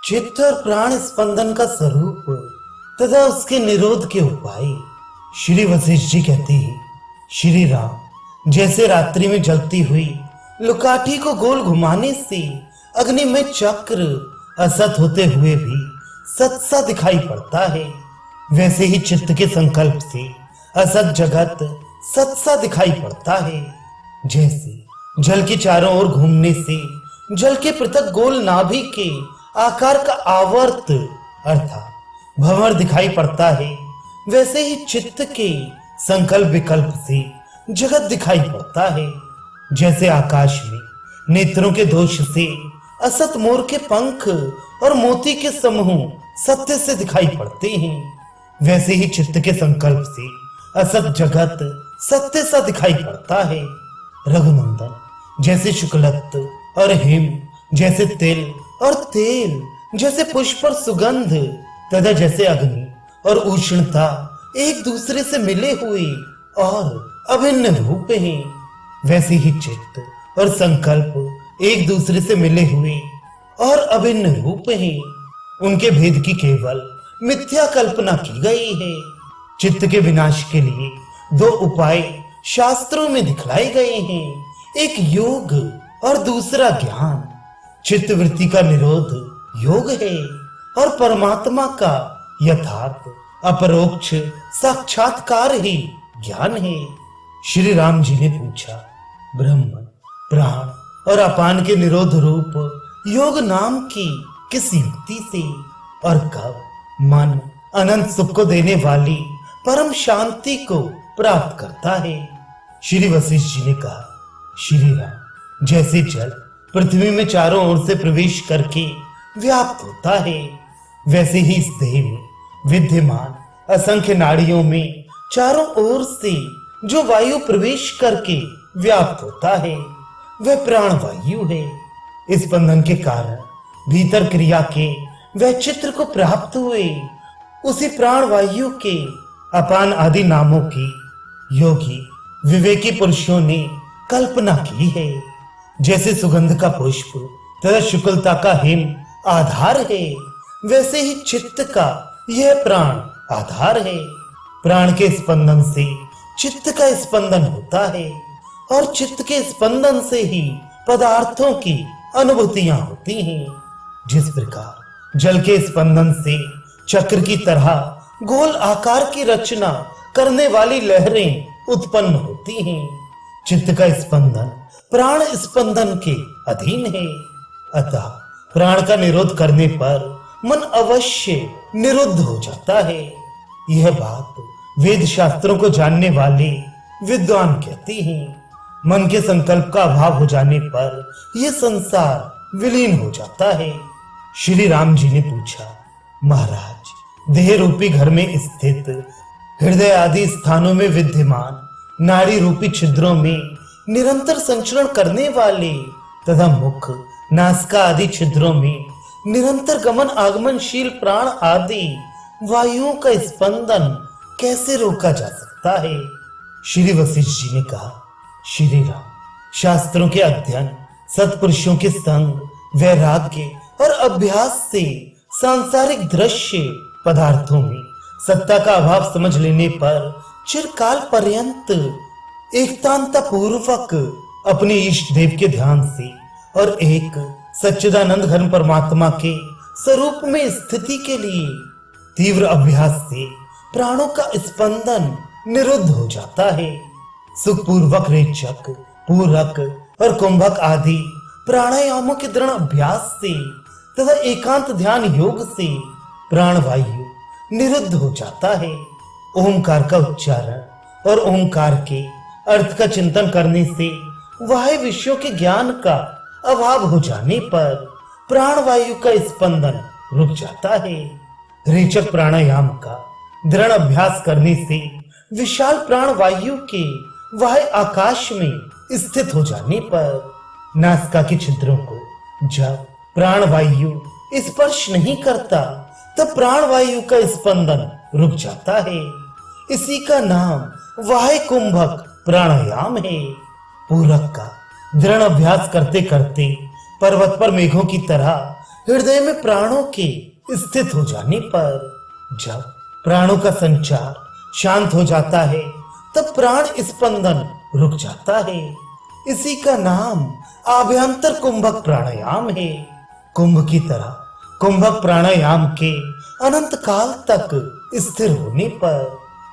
चित्त और प्राण स्पंदन का स्वरूप तथा उसके निरोध के उपाय। श्री वशिष्ठ जी कहते हैं, श्री राम जैसे रात्रि में जलती हुई लुकाठी को गोल घुमाने से अग्नि में चक्र असत होते हुए भी सत सा दिखाई पड़ता है, वैसे ही चित्त के संकल्प से असत जगत सत सा दिखाई पड़ता है। जैसे जल के चारों ओर घूमने से जल के पृथक गोल नाभि के आकार का आवर्त अर्थात भंवर दिखाई पड़ता है, वैसे ही चित्त के संकल्प विकल्प से जगत दिखाई पड़ता है। जैसे आकाश में नेत्रों के दोष से असत मोर के पंख और मोती के समूह सत्य से दिखाई पड़ते हैं, वैसे ही चित्त के संकल्प से असत जगत सत्य सा दिखाई पड़ता है। रघुनंदन जैसे शुक्लत्त और हिम जैसे तिल और तेल जैसे पुष्प और सुगंध तथा जैसे अग्नि और उष्णता एक दूसरे से मिले हुए और अभिन्न रूप हैं, वैसे ही चित्त और संकल्प एक दूसरे से मिले हुए और अभिन्न रूप हैं। उनके भेद की केवल मिथ्या कल्पना की गई है। चित्त के विनाश के लिए दो उपाय शास्त्रों में दिखलाए गए हैं, एक योग और दूसरा ज्ञान। चित्त वृत्ति का निरोध योग है और परमात्मा का यथार्थ अपरोक्ष साक्षात्कार ही ज्ञान है। श्री राम जी ने पूछा, ब्रह्म प्राण और अपान के निरोध रूप योग नाम की किस युक्ति से और कब मन अनंत सुख को देने वाली परम शांति को प्राप्त करता है? श्री वशिष्ठ जी ने कहा, श्री राम जैसे जल पृथ्वी में चारों ओर से प्रवेश करके व्याप्त होता है, वैसे ही इस देह में विद्यमान असंख्य नाड़ियों में चारों ओर से जो वायु प्रवेश करके व्याप्त होता है वह प्राण वायु है। इस बंधन के कारण भीतर क्रिया के वह चित्र को प्राप्त हुए उसी प्राण वायु के अपान आदि नामों की योगी विवेकी पुरुषों ने कल्पना की है। जैसे सुगंध का पुष्प तथा शुक्लता का हिम आधार है, वैसे ही चित्त का यह प्राण आधार है। प्राण के स्पंदन से चित्त का स्पंदन होता है और चित्त के स्पंदन से ही पदार्थों की अनुभूतियां होती हैं। जिस प्रकार जल के स्पंदन से चक्र की तरह गोल आकार की रचना करने वाली लहरें उत्पन्न होती हैं, चित्त का स्पंदन प्राण स्पंदन के अधीन है। अतः प्राण का निरोध करने पर मन अवश्य निरुद्ध हो जाता है। यह बात वेद शास्त्रों को जानने वाले विद्वान कहते हैं। मन के संकल्प का अभाव हो जाने पर यह संसार विलीन हो जाता है। श्री राम जी ने पूछा, महाराज देह रूपी घर में स्थित हृदय आदि स्थानों में विद्यमान नाड़ी रूपी छिद्रों में निरंतर संचरण करने वाले तथा मुख नासिका आदि छिद्रों में निरंतर गमन आगमनशील प्राण आदि वायुओं का स्पंदन कैसे रोका जा सकता है? श्री वशिष्ठ जी ने कहा, श्री राम शास्त्रों के अध्ययन सत्पुरुषों के संग वैराग्य और अभ्यास से सांसारिक दृश्य पदार्थों में सत्ता का अभाव समझ लेने पर चिरकाल पर्यंत एकतांता पूर्वक अपने इष्ट देव के ध्यान से और एक सच्चिदानंद घन परमात्मा के स्वरूप में स्थिति के लिए तीव्र अभ्यास से प्राणों का स्पंदन निरुद्ध हो जाता है। सुखपूर्वक रेचक पूरक और कुंभक आदि प्राणायामों के दृढ़ अभ्यास से तथा एकांत ध्यान योग से प्राण वायु निरुद्ध हो जाता है। ओंकार का उच्चारण और ओंकार के अर्थ का चिंतन करने से बाह्य विषयों के ज्ञान का अभाव हो जाने पर प्राण वायु का स्पंदन रुक जाता है। रेचक प्राणायाम का दृढ़ अभ्यास करने से विशाल प्राण वायु के बाह्य आकाश में स्थित हो जाने पर नासिका के छिद्रों को जब प्राण वायु स्पर्श नहीं करता तब प्राण वायु का स्पंदन रुक जाता है। इसी का नाम वाह्य कुंभक प्राणायाम है। पूरक का दृढ़ अभ्यास करते करते पर्वत पर मेघों की तरह हृदय में प्राणों के स्थित हो जाने पर, जब प्राणों का संचार शांत हो जाता है तब प्राण स्पंदन रुक जाता है। इसी का नाम आभ्यंतर कुंभक प्राणायाम है। कुंभ की तरह कुंभक प्राणायाम के अनंत काल तक स्थिर होने पर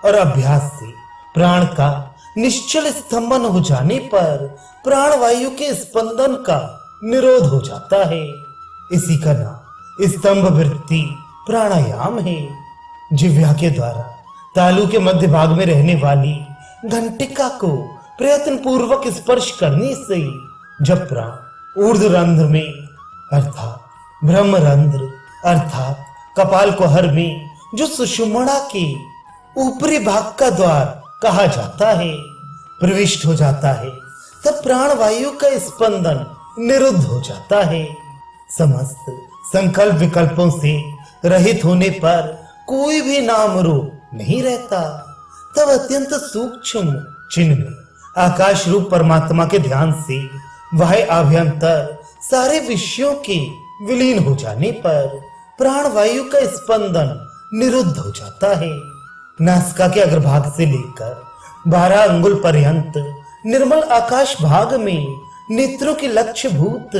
और अभ्यास से प्राण का निश्चल स्तंभन हो जाने पर प्राण वायु के स्पंदन का निरोध हो जाता है। इसी का नाम स्तंभ वृत्ति प्राणायाम है। जिह्वा के द्वारा तालु के मध्य भाग में रहने वाली घंटिका को प्रयत्न पूर्वक स्पर्श करने से जब प्राण ऊर्ध्व रंध्र में अर्थात ब्रह्मरंध्र अर्थात कपाल कुहर में जो सुषुम्ना के ऊपरी भाग का द्वार कहा जाता है प्रविष्ट हो जाता है तब प्राण वायु का स्पंदन निरुद्ध हो जाता है। समस्त संकल्प विकल्पों से रहित होने पर कोई भी नाम रूप नहीं रहता। तब अत्यंत सूक्ष्म चिन्ह में आकाश रूप परमात्मा के ध्यान से वह आभ्यंतर सारे विषयों के विलीन हो जाने पर प्राण वायु का स्पंदन निरुद्ध हो जाता है। नासिका के अग्रभाग से लेकर 12 अंगुल पर्यंत निर्मल आकाश भाग में नेत्रों के लक्ष्य भूत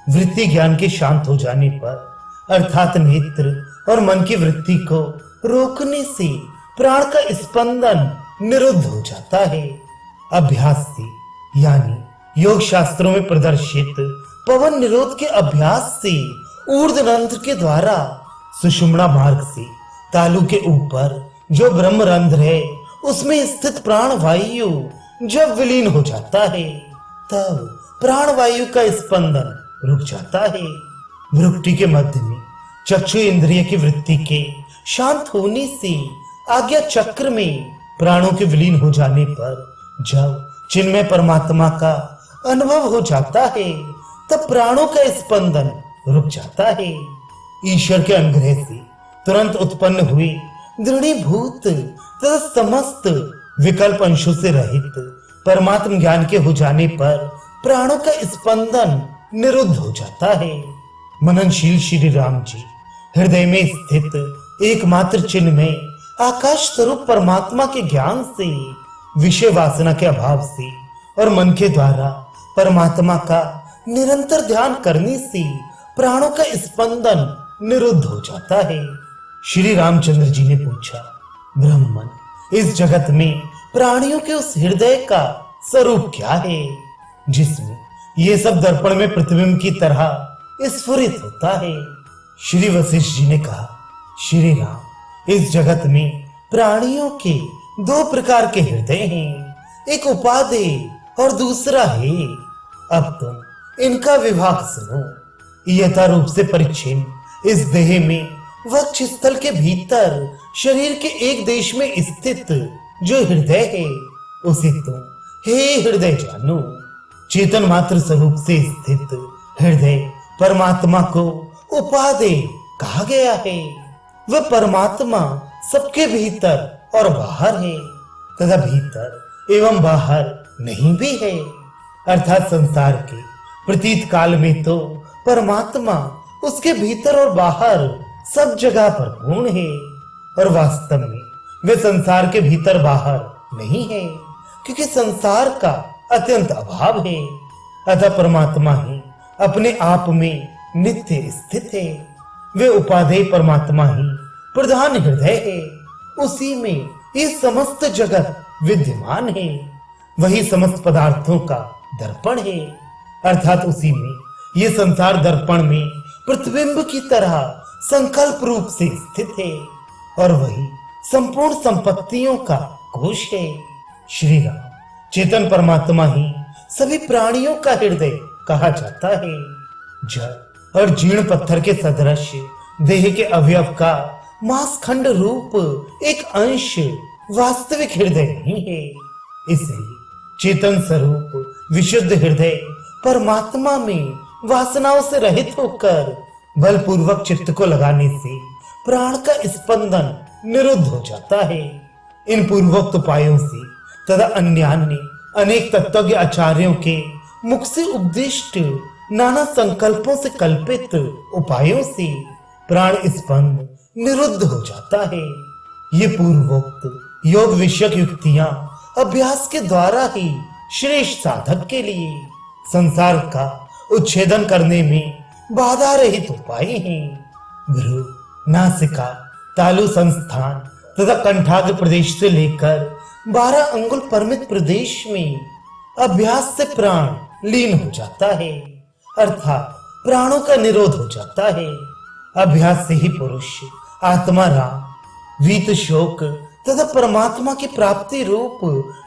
वृत्ति ज्ञान के शांत हो जाने पर अर्थात नेत्र और मन की वृत्ति को रोकने से प्राण का स्पंदन निरुद्ध हो जाता है। अभ्यास से यानी योग शास्त्रों में प्रदर्शित पवन निरोध के अभ्यास से ऊर्ध्व रंध्र के द्वारा सुषुम्ना मार्ग से तालु के ऊपर जो ब्रह्म रंध्र है उसमें स्थित प्राण वायु जब विलीन हो जाता है तब प्राण वायु का स्पंदन रुक जाता है। भ्रुकुटी के मध्य में चक्षु इंद्रिय की वृत्ति के शांत होने से आज्ञा चक्र में प्राणों के विलीन हो जाने पर जब चिन्मय परमात्मा का अनुभव हो जाता है तब प्राणों का स्पंदन रुक जाता है। ईश्वर के अनुग्रह से तुरंत उत्पन्न हुए दृढ़ीभूत तथा समस्त विकल्प अंशों से रहित परमात्म ज्ञान के हो जाने पर प्राणों का स्पंदन निरुद्ध हो जाता है। मननशील श्री राम जी हृदय में स्थित एकमात्र चिन्ह में आकाश स्वरूप परमात्मा के ज्ञान से विषय वासना के अभाव से और मन के द्वारा परमात्मा का निरंतर ध्यान करने से प्राणों का स्पंदन निरुद्ध हो जाता है। श्री रामचंद्र जी ने पूछा, ब्राह्मण इस जगत में प्राणियों के उस हृदय का स्वरूप क्या है जिसमें ये सब दर्पण में प्रतिबिंब की तरह स्फुरित होता है। श्री वशिष्ठ जी ने कहा, श्री राम इस जगत में प्राणियों के 2 प्रकार के हृदय हैं, एक उपादेय और दूसरा है। अब तुम इनका विभाग सुनो। यथा रूप से परिच्छिन्न इस देह में वक्ष स्थल के भीतर शरीर के एक देश में स्थित जो हृदय है उसे तुम हे हृदय जानो। चेतन मात्र स्वरूप से स्थित हृदय परमात्मा को उपादेय कहा गया है। वह परमात्मा सबके भीतर और बाहर है तथा भीतर एवं बाहर नहीं भी है। अर्थात संसार के प्रतीत काल में तो परमात्मा उसके भीतर और बाहर सब जगह पर पूर्ण है और वास्तव में वे संसार के भीतर बाहर नहीं है क्योंकि संसार का अत्यंत अभाव है। अतः परमात्मा ही अपने आप में नित्य स्थित है। वे उपादेय परमात्मा ही प्रधान हृदय है। उसी में ये समस्त जगत विद्यमान है। वही समस्त पदार्थों का दर्पण है। अर्थात उसी में ये संसार दर्पण में प्रतिबिंब की तरह संकल्प रूप से स्थित है और वही संपूर्ण संपत्तियों का कोश है। श्री राम चेतन परमात्मा ही सभी प्राणियों का हृदय कहा जाता है। जड़ और जीर्ण पत्थर के सदृश देह के अवयव का मांसखंड रूप एक अंश वास्तविक हृदय नहीं है। इसलिए चेतन स्वरूप विशुद्ध हृदय परमात्मा में वासनाओं से रहित होकर बलपूर्वक चित्त को लगाने से प्राण का स्पंदन निरुद्ध हो जाता है। इन पूर्वोक्त उपायों से तथा अन्य अनेक तत्वज्ञ आचार्यों के मुख से उपदिष्ट नाना संकल्पों से कल्पित उपायों से प्राण स्पंद निरुद्ध हो जाता है। ये पूर्वोक्त योग विषयक युक्तियां अभ्यास के द्वारा ही श्रेष्ठ साधक के लिए संसार का उच्छेदन करने में बाधा रहित उपाय हैं। भ्रू, नासिका, तालु संस्थान तथा कंठाग्र प्रदेश से लेकर 12 अंगुल परिमित प्रदेश में अभ्यास से प्राण लीन हो जाता है, अर्थात प्राणों का निरोध हो जाता है। अभ्यास से ही पुरुष आत्मा राम, वीत शोक तथा परमात्मा की प्राप्ति रूप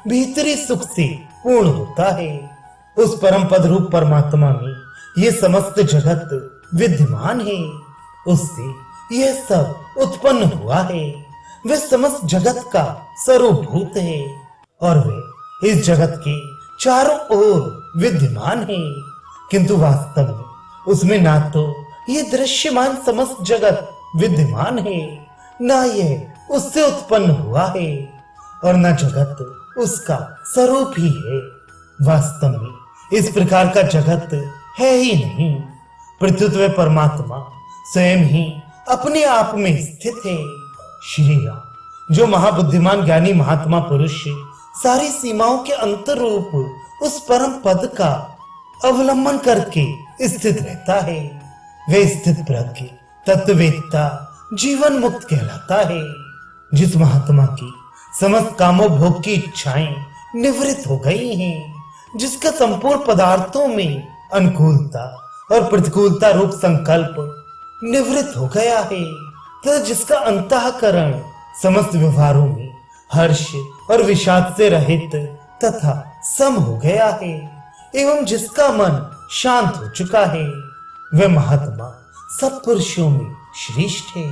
भीतरी सुख से पूर्ण होता है। उस परम पद रूप परमात्मा में ये समस्त जगत विद्यमान है, उससे यह सब उत्पन्न हुआ है। वे समस्त जगत का स्वरूपभूत है और वे इस जगत के चारों ओर विद्यमान है, किंतु वास्तव में उसमें ना तो ये दृश्यमान समस्त जगत विद्यमान है, ना यह उससे उत्पन्न हुआ है और न जगत उसका स्वरूप ही है। वास्तव में इस प्रकार का जगत है ही नहीं। प्रत्युत परमात्मा स्वयं ही अपने आप में स्थित है। श्री राम, जो महाबुद्धिमान ज्ञानी महात्मा पुरुष सारी सीमाओं के अंतर रूप उस परम पद का अवलंबन करके स्थित रहता है, वे स्थित प्रज्ञ तत्ववेत्ता जीवन मुक्त कहलाता है। जिस महात्मा की समस्त कामों भोग की इच्छाएं निवृत्त हो गई हैं, जिसका संपूर्ण पदार्थों में अनुकूलता और प्रतिकूलता रूप संकल्प निवृत्त हो गया है, तथा जिसका अंतःकरण समस्त व्यवहारों में हर्ष और विषाद से रहित तथा सम हो गया है, एवं जिसका मन शांत हो चुका है, वह महात्मा सब पुरुषों में श्रेष्ठ है।